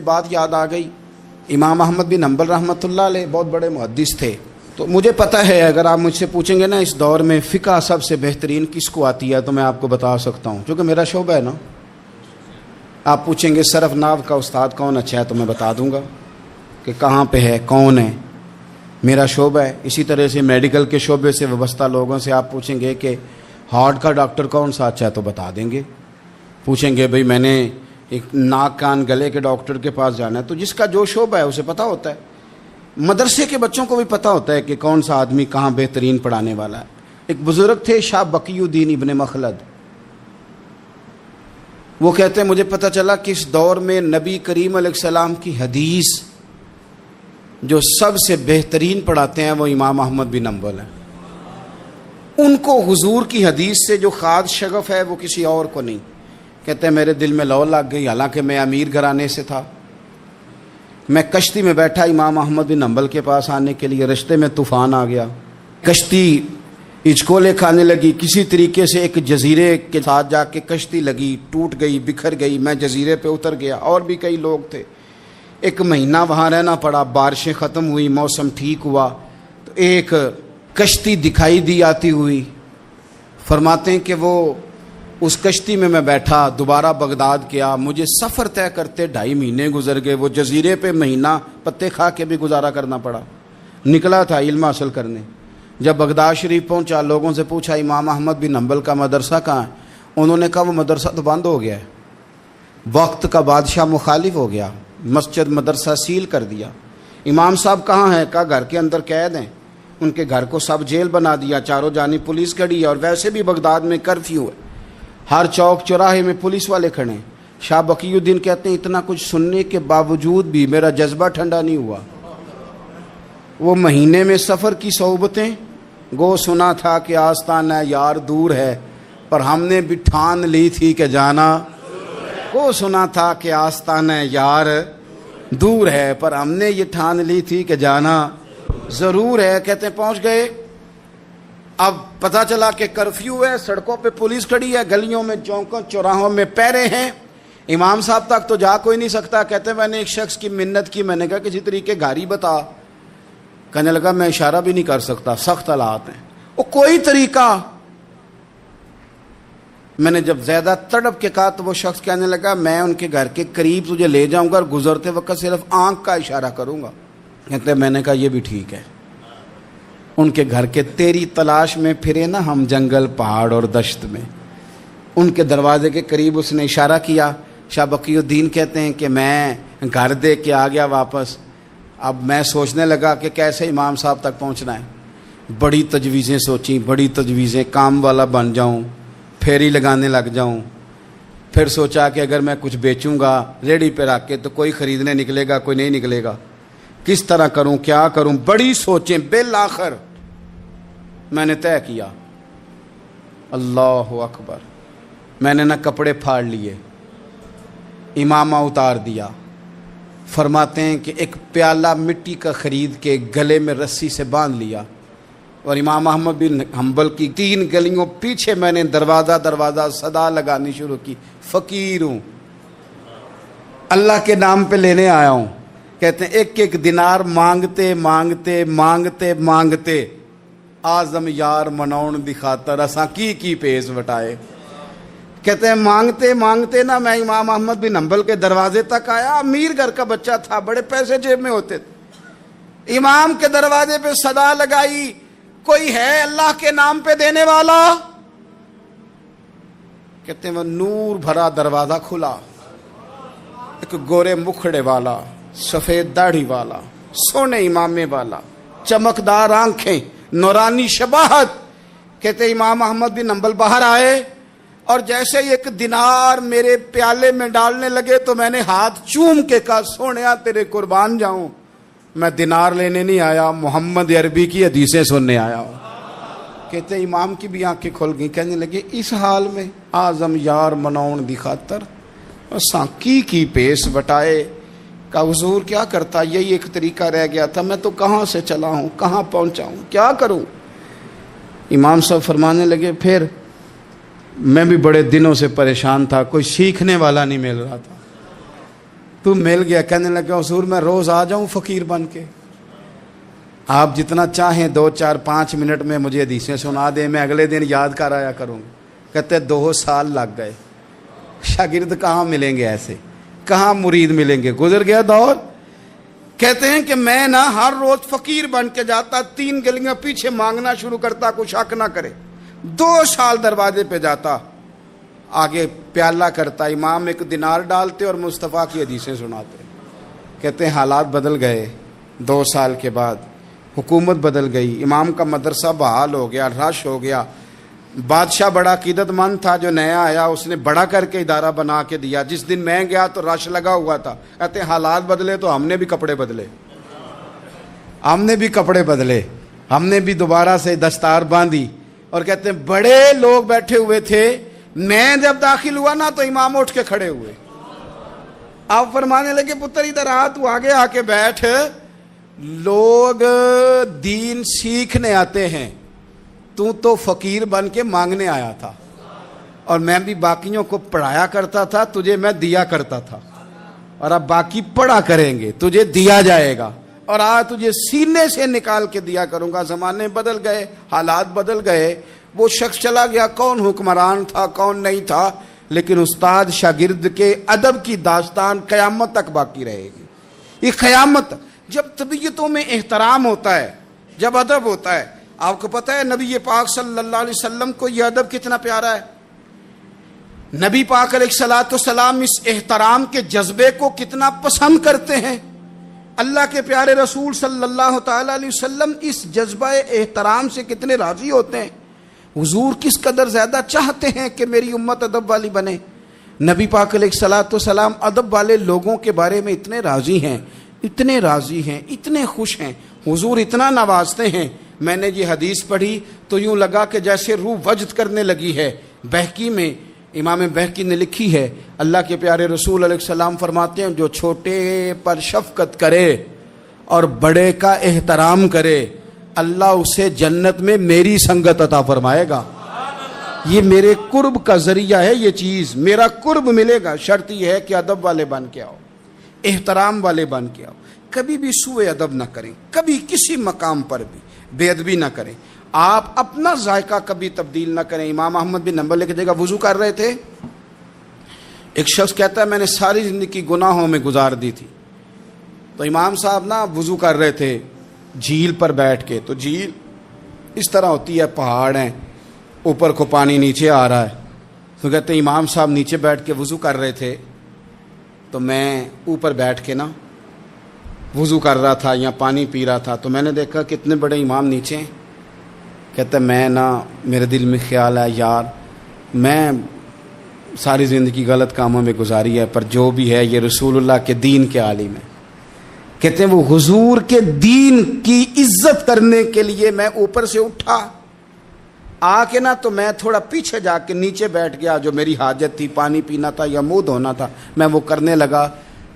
بات یاد آ گئی. امام احمد بن حنبل رحمۃ اللہ علیہ بہت بڑے محدث تھے. تو مجھے پتہ ہے اگر آپ مجھ سے پوچھیں گے نا اس دور میں فقہ سب سے بہترین کس کو آتی ہے تو میں آپ کو بتا سکتا ہوں, کیونکہ میرا شعبہ ہے نا. آپ پوچھیں گے صرف ناو کا استاد کون اچھا ہے تو میں بتا دوں گا کہ کہاں پہ ہے, کون ہے. میرا شعبہ ہے. اسی طرح سے میڈیکل کے شعبے سے وابستہ لوگوں سے آپ پوچھیں گے کہ ہارٹ کا ڈاکٹر کون سا اچھا ہے تو بتا دیں گے. پوچھیں گے بھئی میں نے ایک ناک کان گلے کے ڈاکٹر کے پاس جانا ہے, تو جس کا جو شعبہ ہے اسے پتہ ہوتا ہے. مدرسے کے بچوں کو بھی پتہ ہوتا ہے کہ کون سا آدمی کہاں بہترین پڑھانے والا ہے. ایک بزرگ تھے شاہ بقی الدین ابن مخلد, وہ کہتے ہیں مجھے پتہ چلا کہ اس دور میں نبی کریم علیہ السلام کی حدیث جو سب سے بہترین پڑھاتے ہیں وہ امام احمد بن حنبل ہیں. ان کو حضور کی حدیث سے جو خاص شغف ہے وہ کسی اور کو نہیں. کہتے ہیں میرے دل میں لو لگ گئی, حالانکہ میں امیر گھرانے سے تھا. میں کشتی میں بیٹھا امام احمد بن حنبل کے پاس آنے کے لیے, رستے میں طوفان آ گیا, کشتی ہچکولے کھانے لگی. کسی طریقے سے ایک جزیرے کے ساتھ جا کے کشتی لگی, ٹوٹ گئی, بکھر گئی. میں جزیرے پہ اتر گیا, اور بھی کئی لوگ تھے. ایک مہینہ وہاں رہنا پڑا. بارشیں ختم ہوئی, موسم ٹھیک ہوا تو ایک کشتی دکھائی دی آتی ہوئی. فرماتے ہیں کہ وہ اس کشتی میں بیٹھا, دوبارہ بغداد گیا. مجھے سفر طے کرتے 2.5 مہینے گزر گئے. وہ جزیرے پہ مہینہ پتے کھا کے بھی گزارا کرنا پڑا. نکلا تھا علم حاصل کرنے. جب بغداد شریف پہنچا, لوگوں سے پوچھا امام احمد بن حنبل کا مدرسہ کہاں ہے؟ انہوں نے کہا وہ مدرسہ تو بند ہو گیا ہے, وقت کا بادشاہ مخالف ہو گیا, مسجد مدرسہ سیل کر دیا. امام صاحب کہاں ہیں؟ کہا گھر کے اندر قید ہیں. ان کے گھر کو سب جیل بنا دیا, چاروں جانب پولیس کھڑی ہے, اور ویسے بھی بغداد میں کرفیو ہے, ہر چوک چوراہے میں پولیس والے کھڑے ہیں. شاہ بقی الدین کہتے ہیں اتنا کچھ سننے کے باوجود بھی میرا جذبہ ٹھنڈا نہیں ہوا. وہ مہینے میں سفر کی صحبتیں, گو سنا تھا کہ آستانہ یار دور ہے, پر ہم نے بھی ٹھان لی تھی کہ جانا. گو سنا تھا کہ آستانہ یار دور ہے, پر ہم نے یہ ٹھان لی تھی کہ جانا ضرور ہے. کہتے ہیں پہنچ گئے. اب پتہ چلا کہ کرفیو ہے, سڑکوں پہ پولیس کھڑی ہے, گلیوں میں چوکوں چوراہوں میں پہرے ہیں. امام صاحب تک تو جا کوئی نہیں سکتا. کہتے ہیں میں نے ایک شخص کی منت کی, میں نے کہا کسی طریقے گاڑی بتا. کہنے لگا میں اشارہ بھی نہیں کر سکتا, سخت حالات ہیں. وہ کوئی طریقہ. میں نے جب زیادہ تڑپ کے کہا تو وہ شخص کہنے لگا میں ان کے گھر کے قریب تجھے لے جاؤں گا اور گزرتے وقت صرف آنکھ کا اشارہ کروں گا. کہتے ہیں میں نے کہا یہ بھی ٹھیک ہے. ان کے گھر کے تیری تلاش میں پھرے نا ہم جنگل پہاڑ اور دشت میں. ان کے دروازے کے قریب اس نے اشارہ کیا. شاہ بقی الدین کہتے ہیں کہ میں گھر دے کے آ گیا واپس. اب میں سوچنے لگا کہ کیسے امام صاحب تک پہنچنا ہے. بڑی تجویزیں سوچیں, بڑی تجویزیں, کام والا بن جاؤں, پھیری لگانے لگ جاؤں. پھر سوچا کہ اگر میں کچھ بیچوں گا ریڑھی پہ رکھ کے تو کوئی خریدنے نکلے گا, کوئی نہیں نکلے گا. کس طرح کروں, کیا کروں, بڑی سوچیں. بالآخر میں نے طے کیا, اللہ اکبر. میں نے نہ کپڑے پھاڑ لیے, امامہ اتار دیا. فرماتے ہیں کہ ایک پیالہ مٹی کا خرید کے گلے میں رسی سے باندھ لیا, اور امام احمد بن حنبل کی 3 گلیوں پیچھے میں نے دروازہ صدا لگانی شروع کی, فقیر ہوں, اللہ کے نام پہ لینے آیا ہوں. کہتے ہیں ایک ایک دینار مانگتے مانگتے مانگتے مانگتے آزم یار مناؤن دی خاطر اساں کی پیس وٹائے. کہتے ہیں مانگتے مانگتے نا میں امام احمد بن حنبل کے دروازے تک آیا. امیر گھر کا بچہ تھا, بڑے پیسے جیب میں ہوتے تھے. امام کے دروازے پہ صدا لگائی, کوئی ہے اللہ کے نام پہ دینے والا؟ کہتے ہیں وہ نور بھرا دروازہ کھلا. ایک گورے مکھڑے والا, سفید داڑھی والا, سونے امامے والا, چمکدار آنکھیں, نورانی شباہت. کہتے امام احمد بن حنبل باہر آئے, اور جیسے ایک دینار میرے پیالے میں ڈالنے لگے تو میں نے ہاتھ چوم کے کہا سونیا تیرے قربان جاؤں, میں دینار لینے نہیں آیا, محمد عربی کی حدیثیں سننے آیا ہوں. کہتے امام کی بھی آنکھیں کھل گئیں. کہنے لگے اس حال میں آزم یار مناؤن دی خاطر سانکی کی پیس وٹائے. کہ حضور کیا کرتا, یہی ایک طریقہ رہ گیا تھا, میں تو کہاں سے چلا ہوں, کہاں پہنچا ہوں, کیا کروں. امام صاحب فرمانے لگے پھر میں بھی بڑے دنوں سے پریشان تھا, کوئی سیکھنے والا نہیں مل رہا تھا. تو مل گیا. کہنے لگا حضور میں روز آ جاؤں فقیر بن کے؟ آپ جتنا چاہیں 2 4 5 منٹ میں مجھے حدیثیں سنا دیں, میں اگلے دن یاد کر آیا کروں. کہتے 2 سال لگ گئے. شاگرد کہاں ملیں گے ایسے, کہاں مرید ملیں گے, گزر گیا دور. کہتے ہیں کہ میں نا ہر روز فقیر بن کے جاتا, 3 گلیاں پیچھے مانگنا شروع کرتا, کوئی شک نہ کرے. 2 سال دروازے پہ جاتا, آگے پیالہ کرتا, امام 1 دینار ڈالتے اور مصطفیٰ کی حدیثیں سناتے. کہتے ہیں حالات بدل گئے. 2 سال کے بعد حکومت بدل گئی, امام کا مدرسہ بحال ہو گیا, رش ہو گیا. بادشاہ بڑا عقیدت مند تھا, جو نیا آیا اس نے بڑا کر کے ادارہ بنا کے دیا. جس دن میں گیا تو رش لگا ہوا تھا. کہتے ہیں حالات بدلے تو ہم نے بھی کپڑے بدلے, ہم نے بھی دوبارہ سے دستار باندھی. اور کہتے ہیں بڑے لوگ بیٹھے ہوئے تھے, میں جب داخل ہوا نا تو امام اٹھ کے کھڑے ہوئے. آپ فرمانے لگے پتر ادھر آ, تو آگے آ کے بیٹھ. لوگ دین سیکھنے آتے ہیں, تو فقیر بن کے مانگنے آیا تھا. اور میں بھی باقیوں کو پڑھایا کرتا تھا, تجھے میں دیا کرتا تھا. اور اب باقی پڑھا کریں گے, تجھے دیا جائے گا, اور آج تجھے سینے سے نکال کے دیا کروں گا. زمانے بدل گئے, حالات بدل گئے. وہ شخص چلا گیا, کون حکمران تھا کون نہیں تھا, لیکن استاد شاگرد کے ادب کی داستان قیامت تک باقی رہے گی. یہ قیامت, جب طبیعتوں میں احترام ہوتا ہے, جب ادب ہوتا ہے. آپ کو پتہ ہے نبی پاک صلی اللہ علیہ وسلم کو یہ ادب کتنا پیارا ہے. نبی پاک علیہ الصلوۃ والسلام اس احترام کے جذبے کو کتنا پسند کرتے ہیں. اللہ کے پیارے رسول صلی اللہ تعالی علیہ وسلم اس جذبہ احترام سے کتنے راضی ہوتے ہیں. حضور کس قدر زیادہ چاہتے ہیں کہ میری امت ادب والی بنے. نبی پاک علیہ الصلوۃ والسلام ادب والے لوگوں کے بارے میں اتنے راضی ہیں, اتنے راضی ہیں, اتنے خوش ہیں. حضور اتنا نوازتے ہیں. میں نے یہ حدیث پڑھی تو یوں لگا کہ جیسے روح وجد کرنے لگی ہے. بہقی میں امام بہقی نے لکھی ہے, اللہ کے پیارے رسول علیہ السلام فرماتے ہیں جو چھوٹے پر شفقت کرے اور بڑے کا احترام کرے, اللہ اسے جنت میں میری سنگت عطا فرمائے گا. یہ میرے قرب کا ذریعہ ہے, یہ چیز میرا قرب ملے گا. شرط یہ ہے کہ ادب والے بن کے آؤ, احترام والے بن کے آؤ. کبھی بھی سوء ادب نہ کریں, کبھی کسی مقام پر بھی بے ادبی نہ کریں. آپ اپنا ذائقہ کبھی تبدیل نہ کریں. امام احمد بن حنبل ایک جگہ وضو کر رہے تھے. ایک شخص کہتا ہے میں نے ساری زندگی گناہوں میں گزار دی تھی. تو امام صاحب نا وضو کر رہے تھے جھیل پر بیٹھ کے. تو جھیل اس طرح ہوتی ہے, پہاڑ ہیں, اوپر کو پانی نیچے آ رہا ہے. تو کہتے ہیں امام صاحب نیچے بیٹھ کے وضو کر رہے تھے, تو میں اوپر بیٹھ کے نا وضو کر رہا تھا یا پانی پی رہا تھا. تو میں نے دیکھا کتنے بڑے امام نیچے ہیں. کہتا ہے میں نا میرے دل میں خیال ہے یار میں ساری زندگی غلط کاموں میں گزاری ہے, پر جو بھی ہے یہ رسول اللہ کے دین کے عالم ہے. کہتے ہیں وہ حضور کے دین کی عزت کرنے کے لیے میں اوپر سے اٹھا آ کے نا, تو میں تھوڑا پیچھے جا کے نیچے بیٹھ گیا. جو میری حاجت تھی, پانی پینا تھا یا منہ دھونا تھا, میں وہ کرنے لگا.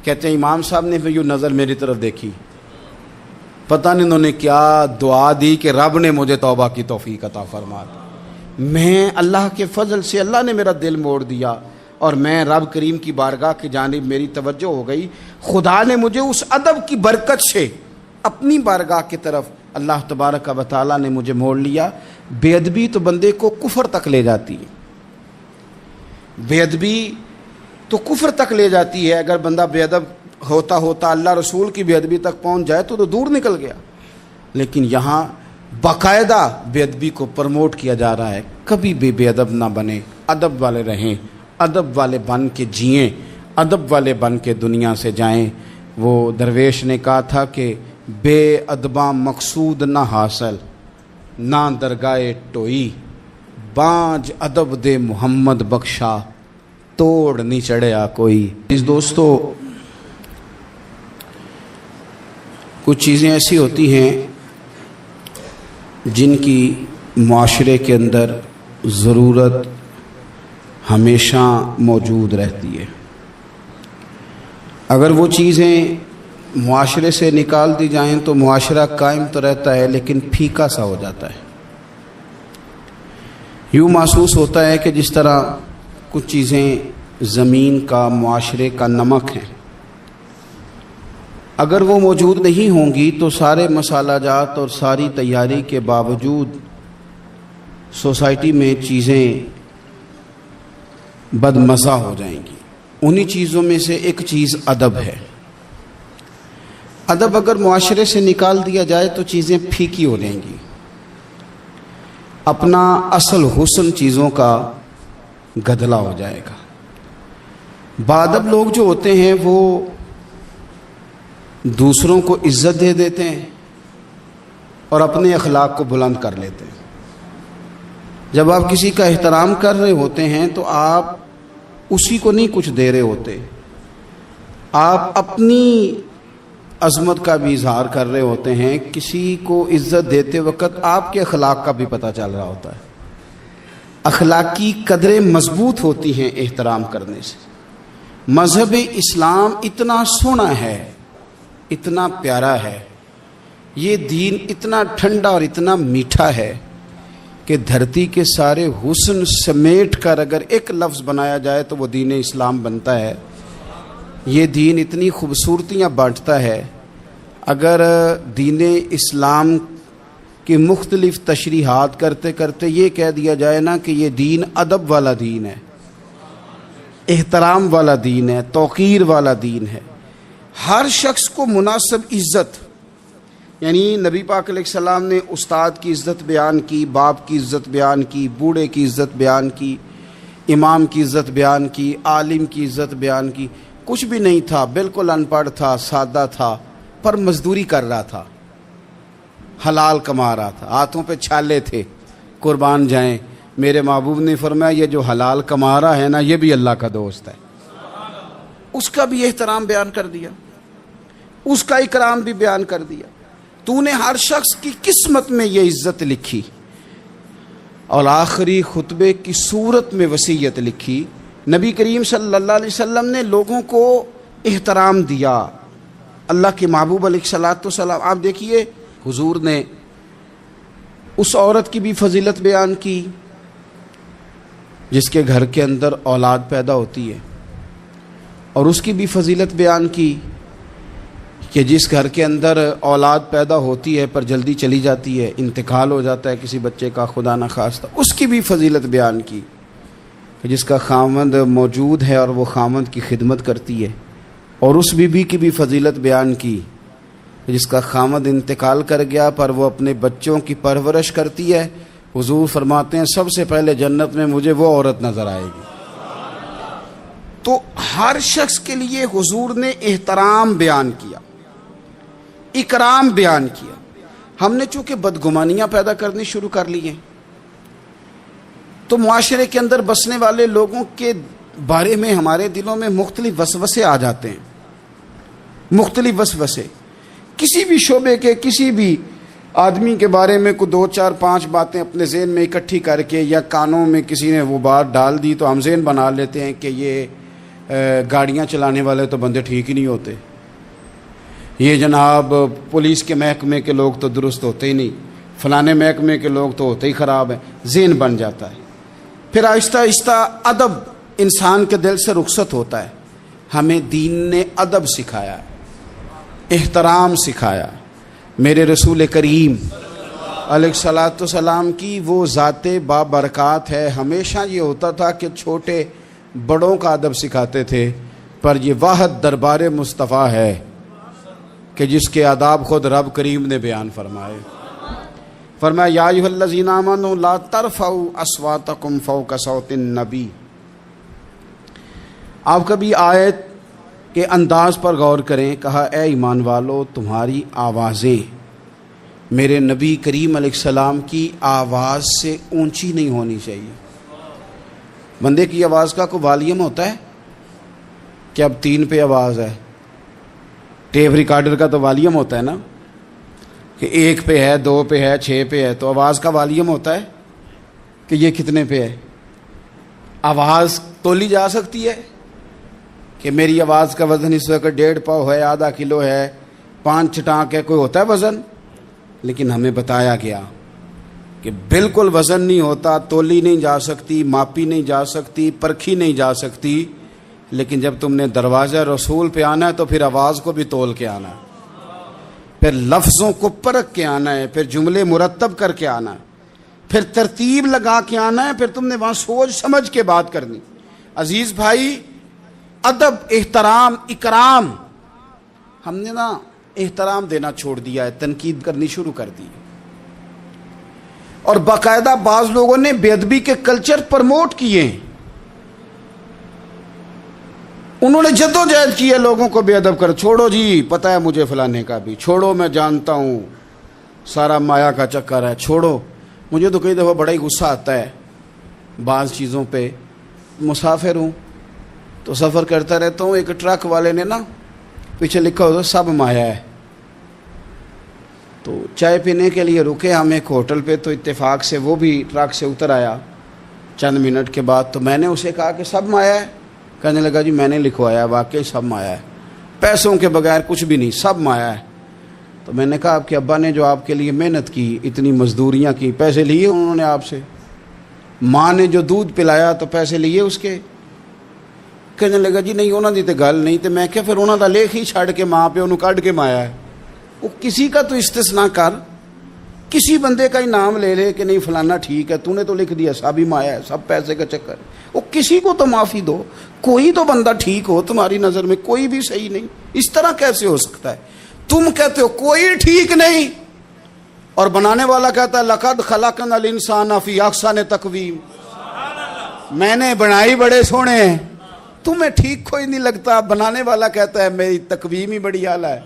کہتے ہیں امام صاحب نے بھی یوں نظر میری طرف دیکھی, پتہ نہیں انہوں نے کیا دعا دی کہ رب نے مجھے توبہ کی توفیق عطا فرما دی. میں اللہ کے فضل سے اللہ نے میرا دل موڑ دیا اور میں رب کریم کی بارگاہ کی جانب میری توجہ ہو گئی. خدا نے مجھے اس ادب کی برکت سے اپنی بارگاہ کی طرف اللہ تبارک و تعالیٰ نے مجھے موڑ لیا. بے ادبی تو بندے کو کفر تک لے جاتی ہے, بے ادبی تو کفر تک لے جاتی ہے. اگر بندہ بے ادب ہوتا ہوتا اللہ رسول کی بے ادبی تک پہنچ جائے تو دور نکل گیا. لیکن یہاں باقاعدہ بے ادبی کو پروموٹ کیا جا رہا ہے. کبھی بھی بے ادب نہ بنے, ادب والے رہیں, ادب والے بن کے جئیں, ادب والے بن کے دنیا سے جائیں. وہ درویش نے کہا تھا کہ بے ادباں مقصود نہ حاصل, نہ درگاہ ٹوئی, بانج ادب دے محمد بخشا, توڑ نہیں چڑھیا کوئی. اس دوستو کچھ چیزیں ایسی ہوتی ہیں جن کی معاشرے کے اندر ضرورت ہمیشہ موجود رہتی ہے. اگر وہ چیزیں معاشرے سے نکال دی جائیں تو معاشرہ قائم تو رہتا ہے لیکن پھیکا سا ہو جاتا ہے. یوں محسوس ہوتا ہے کہ جس طرح کچھ چیزیں زمین کا, معاشرے کا نمک ہیں, اگر وہ موجود نہیں ہوں گی تو سارے مسالہ جات اور ساری تیاری کے باوجود سوسائٹی میں چیزیں بدمزہ ہو جائیں گی۔ انہی چیزوں میں سے ایک چیز ادب ہے۔ ادب اگر معاشرے سے نکال دیا جائے تو چیزیں پھیکی ہو جائیں گی، اپنا اصل حسن چیزوں کا گدلا ہو جائے گا۔ باادب لوگ جو ہوتے ہیں وہ دوسروں کو عزت دے دیتے ہیں اور اپنے اخلاق کو بلند کر لیتے ہیں۔ جب آپ کسی کا احترام کر رہے ہوتے ہیں تو آپ اسی کو نہیں کچھ دے رہے ہوتے، آپ اپنی عظمت کا بھی اظہار کر رہے ہوتے ہیں۔ کسی کو عزت دیتے وقت آپ کے اخلاق کا بھی پتہ چل رہا ہوتا ہے۔ اخلاقی قدریں مضبوط ہوتی ہیں احترام کرنے سے۔ مذہب اسلام اتنا سونا ہے، اتنا پیارا ہے، یہ دین اتنا ٹھنڈا اور اتنا میٹھا ہے کہ دھرتی کے سارے حسن سمیٹ کر اگر ایک لفظ بنایا جائے تو وہ دین اسلام بنتا ہے۔ یہ دین اتنی خوبصورتیاں بانٹتا ہے، اگر دین اسلام کی مختلف تشریحات کرتے کرتے یہ کہہ دیا جائے نا کہ یہ دین ادب والا دین ہے، احترام والا دین ہے، توقیر والا دین ہے، ہر شخص کو مناسب عزت، یعنی نبی پاک علیہ السلام نے استاد کی عزت بیان کی، باپ کی عزت بیان کی، بوڑھے کی عزت بیان کی، امام کی عزت بیان کی، عالم کی عزت بیان کی۔ کچھ بھی نہیں تھا، بالکل ان پڑھ تھا، سادہ تھا، پر مزدوری کر رہا تھا، حلال کما رہا تھا، ہاتھوں پہ چھالے تھے، قربان جائیں۔ میرے محبوب نے فرمایا یہ جو حلال کما رہا ہے نا یہ بھی اللہ کا دوست ہے۔ اس کا بھی احترام بیان کر دیا، اس کا اکرام بھی بیان کر دیا۔ تو نے ہر شخص کی قسمت میں یہ عزت لکھی اور آخری خطبے کی صورت میں وصیت لکھی۔ نبی کریم صلی اللہ علیہ وسلم نے لوگوں کو احترام دیا۔ اللہ کے محبوب علیہ الصلوۃ والسلام، آپ دیکھیے حضور نے اس عورت کی بھی فضیلت بیان کی جس کے گھر کے اندر اولاد پیدا ہوتی ہے، اور اس کی بھی فضیلت بیان کی کہ جس گھر کے اندر اولاد پیدا ہوتی ہے پر جلدی چلی جاتی ہے، انتقال ہو جاتا ہے کسی بچے کا خدا نخواستہ، اس کی بھی فضیلت بیان کی کہ جس کا خاوند موجود ہے اور وہ خاوند کی خدمت کرتی ہے، اور اس بیوی کی بھی فضیلت بیان کی کہ جس کا خاوند انتقال کر گیا پر وہ اپنے بچوں کی پرورش کرتی ہے۔ حضور فرماتے ہیں سب سے پہلے جنت میں مجھے وہ عورت نظر آئے گی۔ تو ہر شخص کے لیے حضور نے احترام بیان کیا، اکرام بیان کیا۔ ہم نے چونکہ بدگمانیاں پیدا کرنی شروع کر لی ہیں تو معاشرے کے اندر بسنے والے لوگوں کے بارے میں ہمارے دلوں میں مختلف وسوسے آ جاتے ہیں، مختلف وسوسے۔ کسی بھی شعبے کے کسی بھی آدمی کے بارے میں کوئی 2 4 5 باتیں اپنے ذہن میں اکٹھی کر کے یا کانوں میں کسی نے وہ بات ڈال دی تو ہم ذہن بنا لیتے ہیں کہ یہ گاڑیاں چلانے والے تو بندے ٹھیک ہی نہیں ہوتے، یہ جناب پولیس کے محکمے کے لوگ تو درست ہوتے ہی نہیں، فلانے محکمے کے لوگ تو ہوتے ہی خراب ہیں، ذہن بن جاتا ہے۔ پھر آہستہ آہستہ ادب انسان کے دل سے رخصت ہوتا ہے۔ ہمیں دین نے ادب سکھایا، احترام سکھایا۔ میرے رسول کریم علیہ الصلوۃ والسلام کی وہ ذات بابرکات ہے، ہمیشہ یہ ہوتا تھا کہ چھوٹے بڑوں کا ادب سکھاتے تھے، پر یہ واحد دربار مصطفیٰ ہے کہ جس کے آداب خود رب کریم نے بیان فرمائے۔ فرمایا یا ایھا الذین آمنوا لا ترفعوا اصواتکم فوق صوت النبی۔ آپ کبھی آیت کے انداز پر غور کریں، کہا اے ایمان والو تمہاری آوازیں میرے نبی کریم علیہ السلام کی آواز سے اونچی نہیں ہونی چاہیے۔ بندے کی آواز کا کوئی والیوم ہوتا ہے کہ اب 3 پہ آواز ہے، ٹیپ ریکارڈر کا تو والیوم ہوتا ہے نا کہ 1 پہ ہے، 2 پہ ہے، 6 پہ ہے، تو آواز کا والیوم ہوتا ہے کہ یہ کتنے پہ ہے۔ آواز تولی جا سکتی ہے کہ میری آواز کا وزن اس وقت 1.5 پاؤ ہے، آدھا کلو ہے، 5 چٹانک ہے، کوئی ہوتا ہے وزن؟ لیکن ہمیں بتایا گیا کہ بالکل وزن نہیں ہوتا، تولی نہیں جا سکتی، ماپی نہیں جا سکتی، پرکھی نہیں جا سکتی، لیکن جب تم نے دروازہ رسول پہ آنا ہے تو پھر آواز کو بھی تول کے آنا ہے، پھر لفظوں کو پرکھ کے آنا ہے، پھر جملے مرتب کر کے آنا ہے، پھر ترتیب لگا کے آنا ہے، پھر تم نے وہاں سوچ سمجھ کے بات کرنی۔ عزیز بھائی، ادب، احترام، اکرام، ہم نے نا احترام دینا چھوڑ دیا ہے، تنقید کرنی شروع کر دی، اور باقاعدہ بعض لوگوں نے بے ادبی کے کلچر پرموٹ کیے ہیں، انہوں نے جدوجہد کی ہے لوگوں کو بے ادب کر۔ چھوڑو جی، پتہ ہے مجھے فلانے کا بھی، چھوڑو میں جانتا ہوں سارا مایا کا چکر ہے، چھوڑو۔ مجھے تو کئی دفعہ بڑا ہی غصہ آتا ہے بعض چیزوں پہ، مسافر ہوں تو سفر کرتا رہتا ہوں، ایک ٹرک والے نے نا پیچھے لکھا ہوتا سب مایا ہے، تو چائے پینے کے لیے رکے ہم ایک ہوٹل پہ، تو اتفاق سے وہ بھی ٹرک سے اتر آیا چند منٹ کے بعد، تو میں نے اسے کہا کہ سب مایا ہے؟ کہنے لگا جی میں نے لکھوایا، واقعی سب مایا ہے، پیسوں کے بغیر کچھ بھی نہیں، سب مایا ہے۔ تو میں نے کہا آپ کے ابا نے جو آپ کے لیے محنت کی، اتنی مزدوریاں کی، پیسے لیے انہوں نے آپ سے؟ ماں نے جو دودھ پلایا تو پیسے لیے اس کے؟ کہنے لگا جی نہیں انہوں دی تے گل نہیں، تو میں کہا پھر انہوں دا لکھ ہی چھڑ کے ماں پہ انہوں کڈ کے مایا ہے۔ وہ کسی کا تو استثناء کر، کسی بندے کا ہی نام لے لے کہ نہیں فلانا ٹھیک ہے، تو نے تو لکھ دیا سب ہی مایا ہے، سب پیسے کا چکر۔ وہ کسی کو تو معافی دو، کوئی تو بندہ ٹھیک ہو تمہاری نظر میں، کوئی بھی صحیح نہیں۔ اس طرح کیسے ہو سکتا ہے؟ تم کہتے ہو کوئی ٹھیک نہیں، اور بنانے والا کہتا ہے لقد خلقنا الانسان فی احسن تقویم، میں نے بنائی بڑے سونے ہیں، تمہیں ٹھیک کوئی نہیں لگتا، بنانے والا کہتا ہے میری تقویم ہی بڑی اعلیٰ ہے،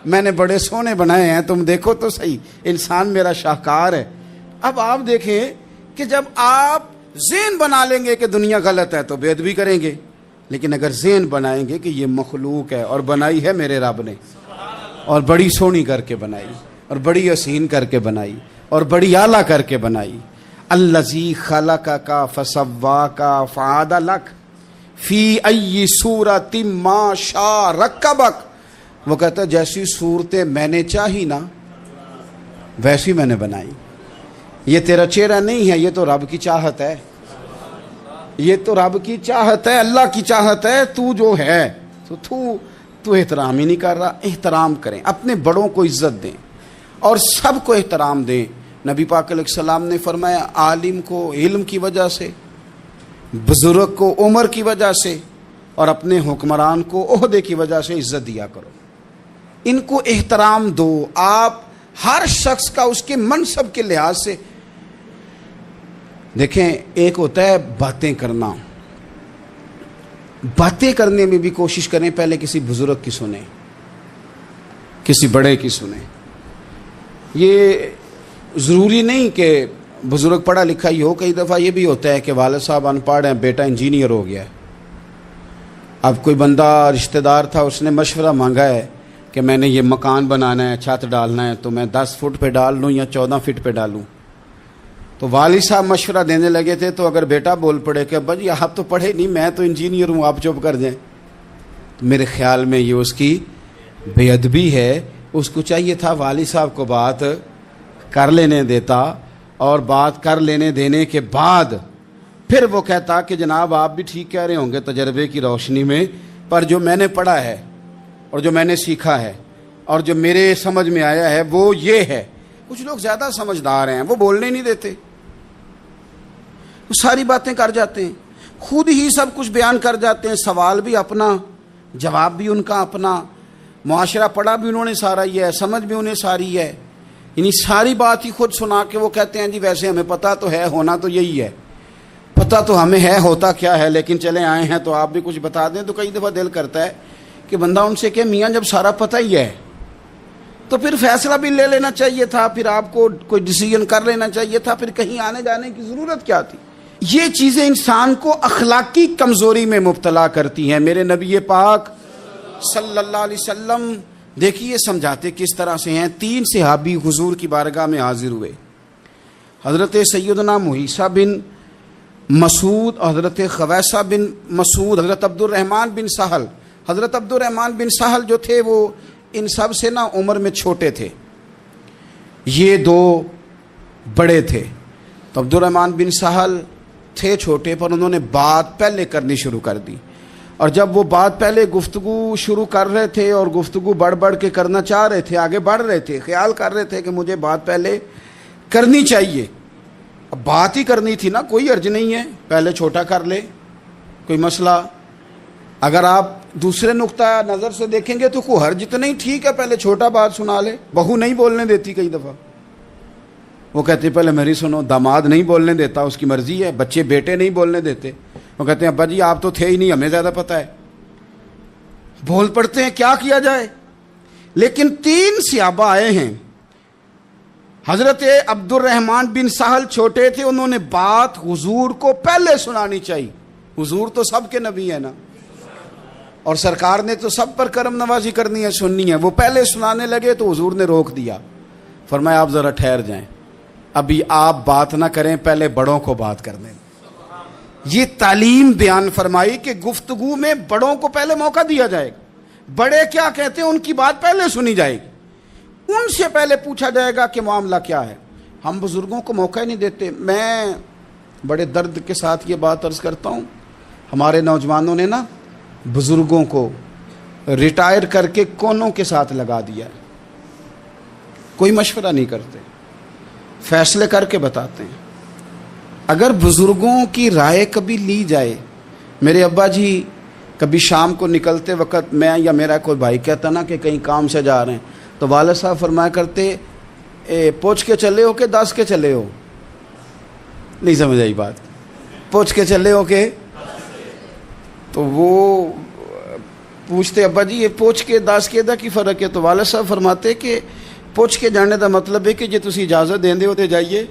میں نے بڑے سونے بنائے ہیں، تم دیکھو تو صحیح، انسان میرا شاہکار ہے۔ اب آپ دیکھیں کہ جب آپ ذہن بنا لیں گے کہ دنیا غلط ہے تو بے ادبی کریں گے، لیکن اگر ذہن بنائیں گے کہ یہ مخلوق ہے اور بنائی ہے میرے رب نے، اور بڑی سونی کر کے بنائی، اور بڑی حسین کر کے بنائی، اور بڑی اعلیٰ کر کے بنائی، الذی خلقک فسواک فعدلک فی ای صورت ما شاء رکبک، وہ کہتا ہے جیسی صورتیں میں نے چاہی نا ویسی میں نے بنائی۔ یہ تیرا چہرہ نہیں ہے، یہ تو رب کی چاہت ہے، یہ تو رب کی چاہت ہے، اللہ کی چاہت ہے، تو جو ہے تو احترام ہی نہیں کر رہا۔ احترام کریں، اپنے بڑوں کو عزت دیں اور سب کو احترام دیں۔ نبی پاک علیہ السلام نے فرمایا عالم کو علم کی وجہ سے، بزرگ کو عمر کی وجہ سے، اور اپنے حکمران کو عہدے کی وجہ سے عزت دیا کرو، ان کو احترام دو۔ آپ ہر شخص کا اس کے منصب کے لحاظ سے دیکھیں، ایک ہوتا ہے باتیں کرنا، باتیں کرنے میں بھی کوشش کریں پہلے کسی بزرگ کی سنیں، کسی بڑے کی سنیں۔ یہ ضروری نہیں کہ بزرگ پڑھا لکھا ہی ہو، کئی دفعہ یہ بھی ہوتا ہے کہ والد صاحب ان پڑھ ہیں، بیٹا انجینئر ہو گیا ہے۔ اب کوئی بندہ رشتہ دار تھا، اس نے مشورہ مانگا ہے کہ میں نے یہ مکان بنانا ہے، چھت ڈالنا ہے، تو میں 10 فٹ پہ ڈال لوں یا 14 فٹ پہ ڈالوں؟ تو والد صاحب مشورہ دینے لگے تھے، تو اگر بیٹا بول پڑے کہ ابا جی آپ تو پڑھے نہیں، میں تو انجینئر ہوں، آپ چپ کر دیں، تو میرے خیال میں یہ اس کی بے ادبی ہے۔ اس کو چاہیے تھا والد صاحب کو بات کر لینے دیتا، اور بات کر لینے دینے کے بعد پھر وہ کہتا کہ جناب آپ بھی ٹھیک کہہ رہے ہوں گے تجربے کی روشنی میں، پر جو میں نے پڑھا ہے اور جو میں نے سیکھا ہے اور جو میرے سمجھ میں آیا ہے وہ یہ ہے۔ کچھ لوگ زیادہ سمجھدار ہیں، وہ بولنے نہیں دیتے، وہ ساری باتیں کر جاتے ہیں، خود ہی سب کچھ بیان کر جاتے ہیں، سوال بھی اپنا، جواب بھی ان کا اپنا، معاشرہ پڑھا بھی انہوں نے سارا ہی ہے، سمجھ بھی انہیں ساری ہے، یعنی ساری بات ہی خود سنا کے وہ کہتے ہیں جی ویسے ہمیں پتہ تو ہے، ہونا تو یہی ہے، پتہ تو ہمیں ہے ہوتا کیا ہے، لیکن چلے آئے ہیں تو آپ بھی کچھ بتا دیں۔ تو کئی دفعہ دل کرتا ہے کہ بندہ ان سے کہ میاں جب سارا پتہ ہی ہے تو پھر فیصلہ بھی لے لینا چاہیے تھا، پھر آپ کو کوئی ڈیسیژن کر لینا چاہیے تھا، پھر کہیں آنے جانے کی ضرورت کیا تھی؟ یہ چیزیں انسان کو اخلاقی کمزوری میں مبتلا کرتی ہیں۔ میرے نبی پاک صلی اللہ علیہ وسلم دیکھیے سمجھاتے کس طرح سے ہیں۔ 3 صحابی حضور کی بارگاہ میں حاضر ہوئے، حضرت سیدنا محیصہ بن مسعود، حضرت خویصہ بن مسعود، حضرت عبد الرحمن بن سہل۔ حضرت عبد الرحمن بن سہل جو تھے وہ ان سب سے نا عمر میں چھوٹے تھے، یہ 2 بڑے تھے۔ تو عبد الرحمن بن سہل تھے چھوٹے، پر انہوں نے بات پہلے کرنی شروع کر دی۔ اور جب وہ بات پہلے گفتگو شروع کر رہے تھے اور گفتگو بڑھ بڑھ کے کرنا چاہ رہے تھے، آگے بڑھ رہے تھے، خیال کر رہے تھے کہ مجھے بات پہلے کرنی چاہیے، اب بات ہی کرنی تھی نا، کوئی حرج نہیں ہے، پہلے چھوٹا کر لے، کوئی مسئلہ۔ اگر آپ دوسرے نقطہ نظر سے دیکھیں گے تو کوئی حرج تو نہیں، ٹھیک ہے پہلے چھوٹا بات سنا لے۔ بہو نہیں بولنے دیتی کئی دفعہ، وہ کہتے پہلے میری سنو، داماد نہیں بولنے دیتا، اس کی مرضی ہے، بچے بیٹے نہیں بولنے دیتے، وہ کہتے ہیں ابا جی آپ تو تھے ہی نہیں، ہمیں زیادہ پتہ ہے، بول پڑتے ہیں، کیا کیا جائے۔ لیکن 3 صحابہ آئے ہیں، حضرت عبد الرحمن بن سہل چھوٹے تھے، انہوں نے بات حضور کو پہلے سنانی چاہیے، حضور تو سب کے نبی ہے نا، اور سرکار نے تو سب پر کرم نوازی کرنی ہے، سننی ہے، وہ پہلے سنانے لگے تو حضور نے روک دیا، فرمایا آپ ذرا ٹھہر جائیں، ابھی آپ بات نہ کریں، پہلے بڑوں کو بات کرنے دیں۔ یہ تعلیم بیان فرمائی کہ گفتگو میں بڑوں کو پہلے موقع دیا جائے گا، بڑے کیا کہتے ہیں ان کی بات پہلے سنی جائے گی، ان سے پہلے پوچھا جائے گا کہ معاملہ کیا ہے۔ ہم بزرگوں کو موقع ہی نہیں دیتے۔ میں بڑے درد کے ساتھ یہ بات عرض کرتا ہوں، ہمارے نوجوانوں نے نا بزرگوں کو ریٹائر کر کے کونوں کے ساتھ لگا دیا ہے، کوئی مشورہ نہیں کرتے، فیصلے کر کے بتاتے ہیں۔ اگر بزرگوں کی رائے کبھی لی جائے، میرے ابا جی کبھی شام کو نکلتے وقت میں یا میرا کوئی بھائی کہتا نا کہ کہیں کام سے جا رہے ہیں، تو والد صاحب فرمایا کرتے پوچھ کے چلے ہو کہ 10 کے چلے ہو؟ نہیں سمجھ آئی بات، پوچھ کے چلے ہو کہ؟ تو وہ پوچھتے ابا جی یہ پوچھ کے 10 کے دا کی فرق ہے؟ تو والد صاحب فرماتے کہ پوچھ کے جانے دا مطلب ہے کہ جے تسی اجازت دیں دے ہو تے جائیے۔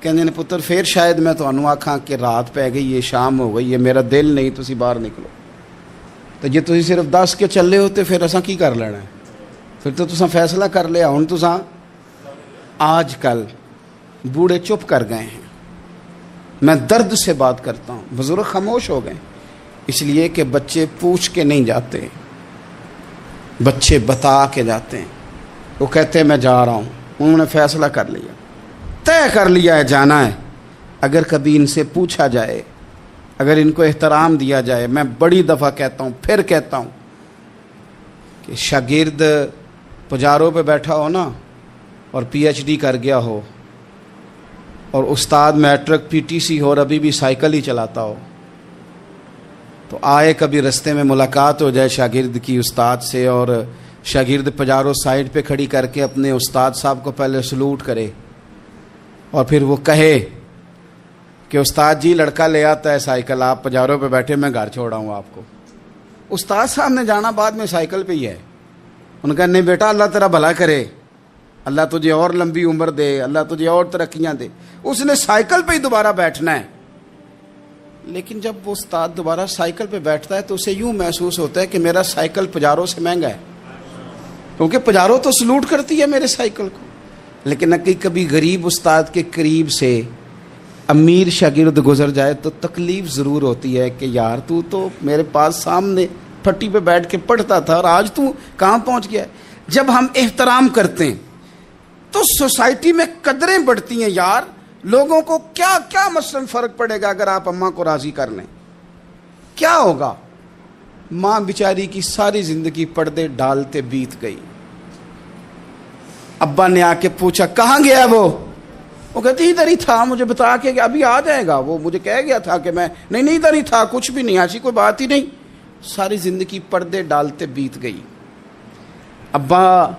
کہنے نے پتر پھر شاید میں تانوں آکھاں کہ رات پہ گئی ہے، شام ہو گئی ہے، میرا دل نہیں، تسی باہر نکلو۔ تو جے تسی صرف 10 کے چلے ہو تے پھر اساں کی کر لینا ہے؟ پھر تو تساں فیصلہ کر لیا، ہن تساں۔ آج کل بوڑھے چپ کر گئے ہیں، میں درد سے بات کرتا ہوں، بزرگ خاموش ہو گئے، اس لیے کہ بچے پوچھ کے نہیں جاتے، بچے بتا کے جاتے ہیں۔ وہ کہتے ہیں میں جا رہا ہوں، انہوں نے فیصلہ کر لیا، طے کر لیا ہے جانا ہے۔ اگر کبھی ان سے پوچھا جائے، اگر ان کو احترام دیا جائے، میں بڑی دفعہ کہتا ہوں، پھر کہتا ہوں کہ شاگرد پجاروں پہ بیٹھا ہو نا اور پی ایچ ڈی کر گیا ہو، اور استاد میٹرک پی ٹی سی ہو اور ابھی بھی سائیکل ہی چلاتا ہو، تو آئے کبھی رستے میں ملاقات ہو جائے شاگرد کی استاد سے، اور شاگرد پجارو سائڈ پہ کھڑی کر کے اپنے استاد صاحب کو پہلے سلوٹ کرے، اور پھر وہ کہے کہ استاد جی لڑکا لے آتا ہے سائیکل، آپ پجاروں پہ بیٹھے، میں گھر چھوڑا ہوں آپ کو۔ استاد صاحب نے جانا بعد میں سائیکل پہ ہی ہے، ان کا نہیں بیٹا اللہ تیرا بھلا کرے، اللہ تجھے اور لمبی عمر دے، اللہ تجھے اور ترقیاں دے، اس نے سائیکل پہ ہی دوبارہ بیٹھنا ہے۔ لیکن جب وہ استاد دوبارہ سائیکل پہ بیٹھتا ہے تو اسے یوں محسوس ہوتا ہے کہ میرا سائیکل پجاروں سے مہنگا ہے، کیونکہ پجاروں تو سلوٹ کرتی ہے میرے سائیکل کو۔ لیکن کبھی غریب استاد کے قریب سے امیر شاگرد گزر جائے تو تکلیف ضرور ہوتی ہے کہ یار تو میرے پاس سامنے پھٹی پہ بیٹھ کے پڑھتا تھا اور آج تو کہاں پہنچ گیا ہے۔ جب ہم احترام کرتے ہیں تو سوسائٹی میں قدریں بڑھتی ہیں یار، لوگوں کو کیا مثلاً فرق پڑے گا اگر آپ اماں کو راضی کر لیں؟ کیا ہوگا؟ ماں بیچاری کی ساری زندگی پردے ڈالتے بیت گئی، ابا نے آ کے پوچھا کہاں گیا وہ کہتی ادھر ہی تھا، مجھے بتا کے کہ ابھی آ جائے گا، وہ مجھے کہہ گیا تھا کہ میں نہیں ادھر ہی تھا، کچھ بھی نہیں، ایسی کوئی بات ہی نہیں، ساری زندگی پردے ڈالتے بیت گئی۔ ابا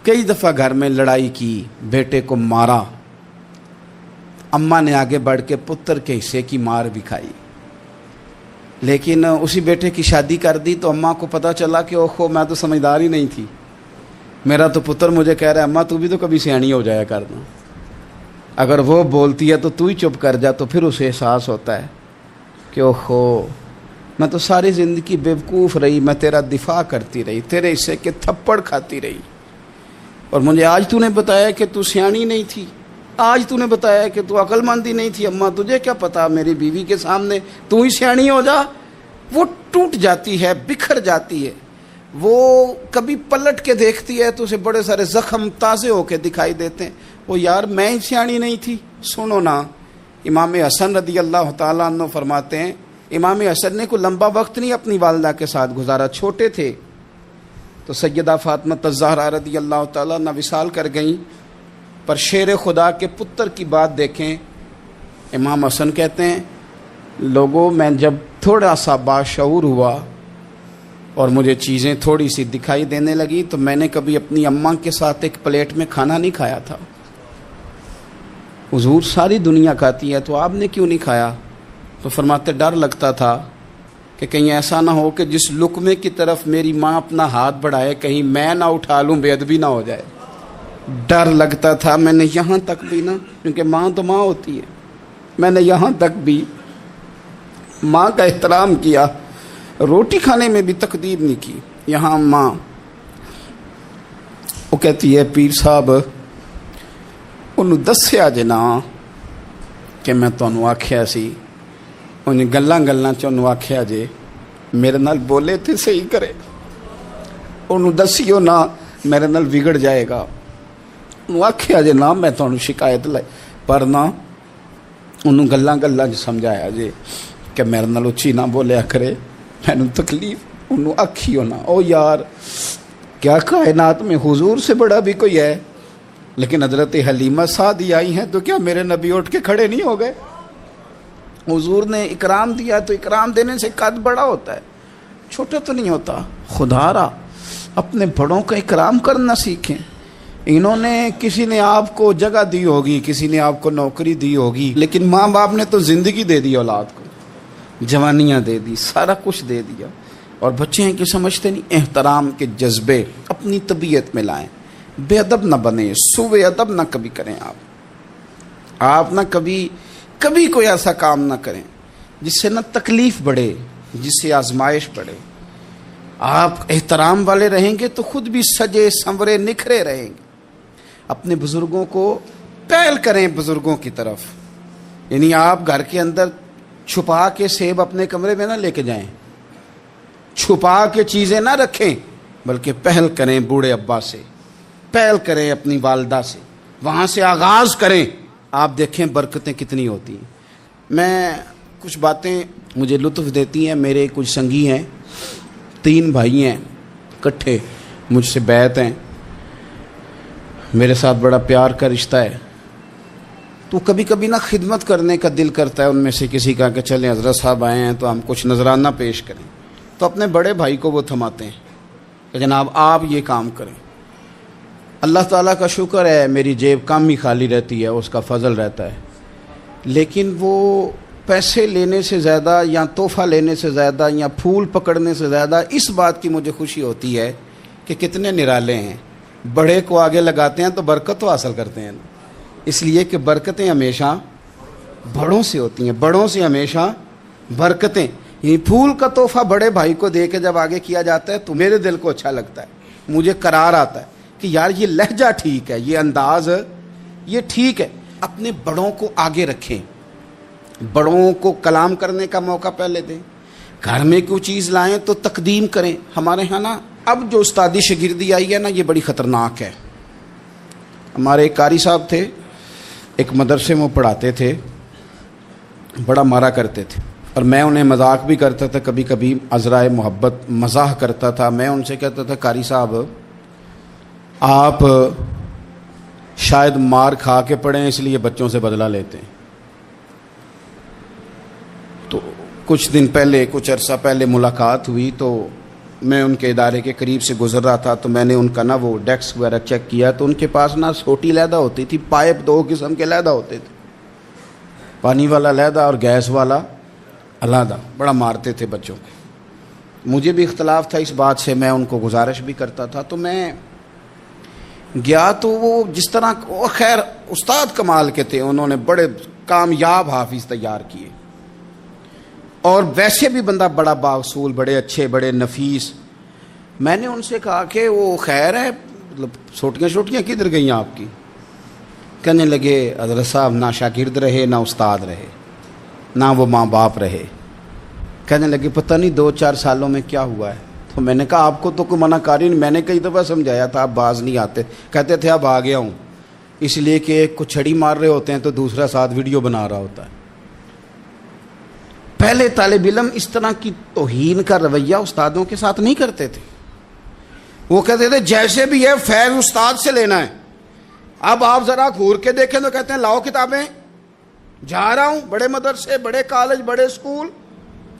کئی دفعہ گھر میں لڑائی کی، بیٹے کو مارا، اماں نے آگے بڑھ کے پتر کے حصے کی مار بھی کھائی، لیکن اسی بیٹے کی شادی کر دی تو اماں کو پتہ چلا کہ اوہو میں تو سمجھدار ہی نہیں تھی، میرا تو پتر مجھے کہہ رہا ہے اماں تو بھی تو کبھی سیانی ہو جایا کرنا، اگر وہ بولتی ہے تو ہی چپ کر جا، تو پھر اسے احساس ہوتا ہے کہ اوہو میں تو ساری زندگی بیوقوف رہی، میں تیرا دفاع کرتی رہی، تیرے حصے کے تھپڑ کھاتی رہی، اور مجھے آج تو نے بتایا کہ تو سیانی نہیں تھی، آج تو نے بتایا کہ تو عقل مند ہی نہیں تھی، اماں تجھے کیا پتا، میری بیوی کے سامنے تو ہی سیانی ہو جا۔ وہ ٹوٹ جاتی ہے، بکھر جاتی ہے، وہ کبھی پلٹ کے دیکھتی ہے تو اسے بڑے سارے زخم تازے ہو کے دکھائی دیتے ہیں، وہ یار میں ہی سیانی نہیں تھی۔ سنو نا، امام حسن رضی اللہ تعالیٰ عنہ فرماتے ہیں امام حسن نے کوئی لمبا وقت نہیں اپنی والدہ کے ساتھ گزارا، چھوٹے تھے تو سیدہ فاطمہ الزہرا رضی اللہ تعالیٰ عنہ وصال کر گئیں، پر شیر خدا کے پتر کی بات دیکھیں۔ امام حسن کہتے ہیں لوگوں میں جب تھوڑا سا باشعور ہوا اور مجھے چیزیں تھوڑی سی دکھائی دینے لگی تو میں نے کبھی اپنی اماں کے ساتھ ایک پلیٹ میں کھانا نہیں کھایا تھا۔ حضور ساری دنیا کھاتی ہے تو آپ نے کیوں نہیں کھایا؟ تو فرماتے ڈر لگتا تھا کہ کہیں ایسا نہ ہو کہ جس لقمے کی طرف میری ماں اپنا ہاتھ بڑھائے کہیں میں نہ اٹھا لوں، بے ادبی نہ ہو جائے۔ ڈر لگتا تھا، میں نے یہاں تک بھی نا، کیونکہ ماں تو ماں ہوتی ہے، میں نے یہاں تک بھی ماں کا احترام کیا، روٹی کھانے میں بھی تقدیر نہیں کی۔ یہاں ماں وہ کہتی ہے پیر صاحب انہوں دسیا جے نا کہ میں تانوں آکھیا سی، انہیں گلاں چانوں آکھیا جے میرے نال بولے تے صحیح کرے، انہوں دسیو نا میرے نال بگڑ جائے گا، انہوں آکھیا جے نا میں تانوں شکایت لائے، پر نہ انہوں گلاں سمجھایا جے کہ میرے نال اچھی نہ بولیا کرے، مینوں تکلیف، انہوں آکھیو نا۔ او یار کیا کائنات میں حضور سے بڑا بھی کوئی ہے؟ لیکن حضرت حلیمہ سعدی آئی ہیں تو کیا میرے نبی اٹھ کے کھڑے نہیں ہو گئے؟ حضور نے اکرام دیا تو اکرام دینے سے قد بڑا ہوتا ہے، چھوٹا تو نہیں ہوتا۔ خدا را اپنے بڑوں کا اکرام کرنا سیکھیں۔ انہوں نے کسی نے آپ کو جگہ دی ہوگی، کسی نے آپ کو نوکری دی ہوگی، لیکن ماں باپ نے تو زندگی دے دی اولاد کو، جوانیاں دے دی، سارا کچھ دے دیا، اور بچے ہیں کہ سمجھتے نہیں۔ احترام کے جذبے اپنی طبیعت میں لائیں، بے ادب نہ بنیں، سوء ادب نہ کبھی کریں۔ آپ نہ کبھی کوئی ایسا کام نہ کریں جس سے نہ تکلیف بڑھے، جس سے آزمائش بڑھے۔ آپ احترام والے رہیں گے تو خود بھی سجے سنورے نکھرے رہیں گے۔ اپنے بزرگوں کو پہل کریں بزرگوں کی طرف، یعنی آپ گھر کے اندر چھپا کے سیب اپنے کمرے میں نہ لے کے جائیں، چھپا کے چیزیں نہ رکھیں، بلکہ پہل کریں بوڑھے ابا سے، پہل کریں اپنی والدہ سے، وہاں سے آغاز کریں۔ آپ دیکھیں برکتیں کتنی ہوتی ہیں۔ میں کچھ باتیں مجھے لطف دیتی ہیں، میرے کچھ سنگی ہیں، 3 بھائی ہیں اکٹھے مجھ سے بیعت ہیں، میرے ساتھ بڑا پیار کا رشتہ ہے، تو کبھی کبھی نا خدمت کرنے کا دل کرتا ہے ان میں سے کسی کا کہ چلیں حضرت صاحب آئے ہیں تو ہم کچھ نذرانہ پیش کریں، تو اپنے بڑے بھائی کو وہ تھماتے ہیں کہ جناب آپ یہ کام کریں۔ اللہ تعالیٰ کا شکر ہے میری جیب کم ہی خالی رہتی ہے، اس کا فضل رہتا ہے، لیکن وہ پیسے لینے سے زیادہ یا تحفہ لینے سے زیادہ یا پھول پکڑنے سے زیادہ اس بات کی مجھے خوشی ہوتی ہے کہ کتنے نرالے ہیں، بڑے کو آگے لگاتے ہیں تو برکت تو حاصل کرتے ہیں، اس لیے کہ برکتیں ہمیشہ بڑوں سے ہوتی ہیں، بڑوں سے ہمیشہ برکتیں۔ یہ پھول کا تحفہ بڑے بھائی کو دے کے جب آگے کیا جاتا ہے تو میرے دل کو اچھا لگتا ہے، مجھے قرار آتا ہے کہ یار یہ لہجہ ٹھیک ہے، یہ انداز یہ ٹھیک ہے۔ اپنے بڑوں کو آگے رکھیں، بڑوں کو کلام کرنے کا موقع پہلے دیں، گھر میں کوئی چیز لائیں تو تقدیم کریں۔ ہمارے ہاں نا اب جو استادی شاگردی آئی ہے نا یہ بڑی خطرناک ہے۔ ہمارے ایک قاری صاحب تھے، ایک مدرسے میں پڑھاتے تھے، بڑا مارا کرتے تھے، اور میں انہیں مذاق بھی کرتا تھا، کبھی کبھی عذرائے محبت مزاح کرتا تھا۔ میں ان سے کہتا تھا قاری صاحب آپ شاید مار کھا کے پڑھیں اس لیے بچوں سے بدلہ لیتے ہیں۔ تو کچھ دن پہلے، کچھ عرصہ پہلے ملاقات ہوئی تو میں ان کے ادارے کے قریب سے گزر رہا تھا، تو میں نے ان کا نا وہ ڈیسک وغیرہ چیک کیا تو ان کے پاس نا چھوٹی علیحدہ ہوتی تھی، پائپ 2 قسم کے علیحدہ ہوتے تھے، پانی والا علیحدہ اور گیس والا علیحدہ، بڑا مارتے تھے بچوں کو۔ مجھے بھی اختلاف تھا اس بات سے، میں ان کو گزارش بھی کرتا تھا، تو میں گیا تو وہ جس طرح وہ خیر استاد کمال کے تھے، انہوں نے بڑے کامیاب حافظ تیار کیے، اور ویسے بھی بندہ بڑا بااصول، بڑے اچھے، بڑے نفیس۔ میں نے ان سے کہا کہ وہ خیر ہے، مطلب چھوٹیاں کدھر گئیں آپ کی؟ کہنے لگے حضرت صاحب نہ شاگرد رہے نہ استاد رہے نہ وہ ماں باپ رہے۔ کہنے لگے پتہ نہیں 2-4 سالوں میں کیا ہوا ہے؟ تو میں نے کہا آپ کو تو کوئی منع کاری نہیں، میں نے کئی دفعہ سمجھایا تھا، آپ باز نہیں آتے۔ کہتے تھے اب آ گیا ہوں، اس لیے کہ ایک کو چھڑی مار رہے ہوتے ہیں تو دوسرا ساتھ ویڈیو بنا رہا ہوتا ہے۔ پہلے طالب علم اس طرح کی توہین کا رویہ استادوں کے ساتھ نہیں کرتے تھے. وہ کہتے تھے جیسے بھی ہے فیض استاد سے لینا ہے. اب آپ ذرا گھور کے دیکھیں تو کہتے ہیں لاؤ کتابیں, جا رہا ہوں بڑے مدرسے, بڑے کالج, بڑے اسکول.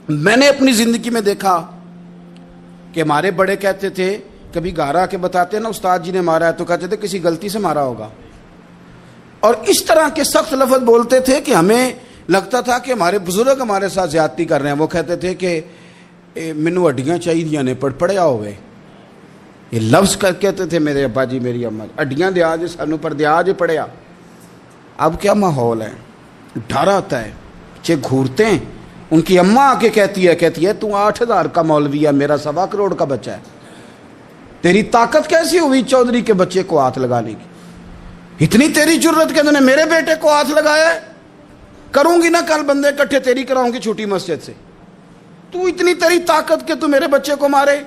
میں نے اپنی زندگی میں دیکھا کہ ہمارے بڑے کہتے تھے, کبھی گارا کے بتاتے نا استاد جی نے مارا ہے, تو کہتے تھے کسی غلطی سے مارا ہوگا. اور اس طرح کے سخت لفظ بولتے تھے کہ ہمیں لگتا تھا کہ ہمارے بزرگ ہمارے ساتھ زیادتی کر رہے ہیں. وہ کہتے تھے کہ مینوں ہڈیاں چاہیے نے پڑھیا ہوئے. یہ لفظ کہتے تھے میرے ابا جی میری اماں, ہڈیاں دیا جی سانوں پر دیا جی پڑھیا. اب کیا ماحول ہے, ڈر آتا ہے, بچے گھورتے ہیں. ان کی اماں آ کے کہتی ہے تو 8,000 کا مولوی ہے, میرا 1.25 کروڑ کا بچہ ہے, تیری طاقت کیسی ہوئی چودھری کے بچے کو ہاتھ لگانے کی؟ اتنی تیری جرت کہ تم نے میرے بیٹے کو ہاتھ لگایا ہے؟ کروں گی نا کل بندے اکٹھے تیری کراؤں گی چھوٹی مسجد سے. تو اتنی تیری طاقت کہ تو میرے بچے کو مارے.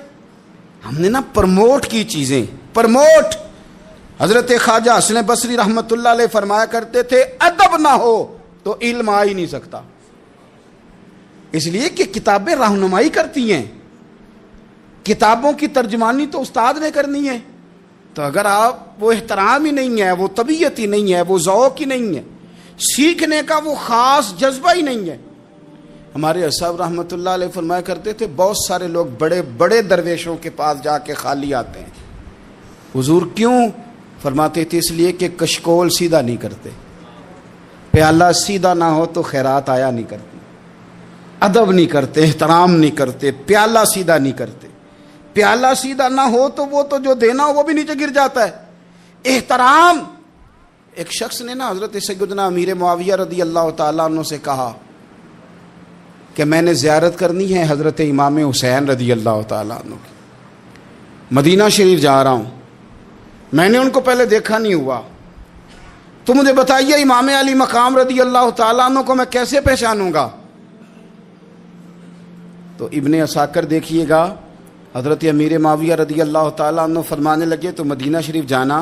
ہم نے نا پرموٹ کی چیزیں, پرموٹ. حضرت خواجہ حسن بصری رحمت اللہ علیہ فرمایا کرتے تھے ادب نہ ہو تو علم آ ہی نہیں سکتا. اس لیے کہ کتابیں رہنمائی کرتی ہیں, کتابوں کی ترجمانی تو استاد نے کرنی ہے. تو اگر آپ وہ احترام ہی نہیں ہے, وہ طبیعت ہی نہیں ہے, وہ ذوق ہی نہیں ہے, سیکھنے کا وہ خاص جذبہ ہی نہیں ہے. ہمارے صاحب رحمۃ اللہ علیہ فرمایا کرتے تھے بہت سارے لوگ بڑے بڑے درویشوں کے پاس جا کے خالی آتے ہیں. حضور کیوں؟ فرماتے تھے اس لیے کہ کشکول سیدھا نہیں کرتے, پیالہ سیدھا نہ ہو تو خیرات آیا نہیں کرتی, ادب نہیں کرتے, احترام نہیں کرتے, پیالہ سیدھا نہیں کرتے. پیالہ سیدھا نہ ہو تو وہ تو جو دینا ہو وہ بھی نیچے گر جاتا ہے. احترام. ایک شخص نے نا حضرت سیدنا امیر معاویہ رضی اللہ تعالیٰ عنہ سے کہا کہ میں نے زیارت کرنی ہے حضرت امام حسین رضی اللہ تعالیٰ عنہ کی, مدینہ شریف جا رہا ہوں, میں نے ان کو پہلے دیکھا نہیں ہوا, تو مجھے بتائیے امام علی مقام رضی اللہ تعالیٰ عنہ کو میں کیسے پہچانوں گا؟ تو ابن عساکر دیکھیے گا حضرت امیر معاویہ رضی اللہ تعالیٰ عنہ فرمانے لگے تو مدینہ شریف جانا,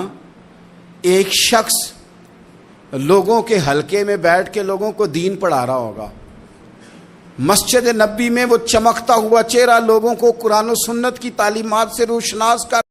ایک شخص لوگوں کے حلقے میں بیٹھ کے لوگوں کو دین پڑھا رہا ہوگا, مسجد نبی میں وہ چمکتا ہوا چہرہ لوگوں کو قرآن و سنت کی تعلیمات سے روشناس کر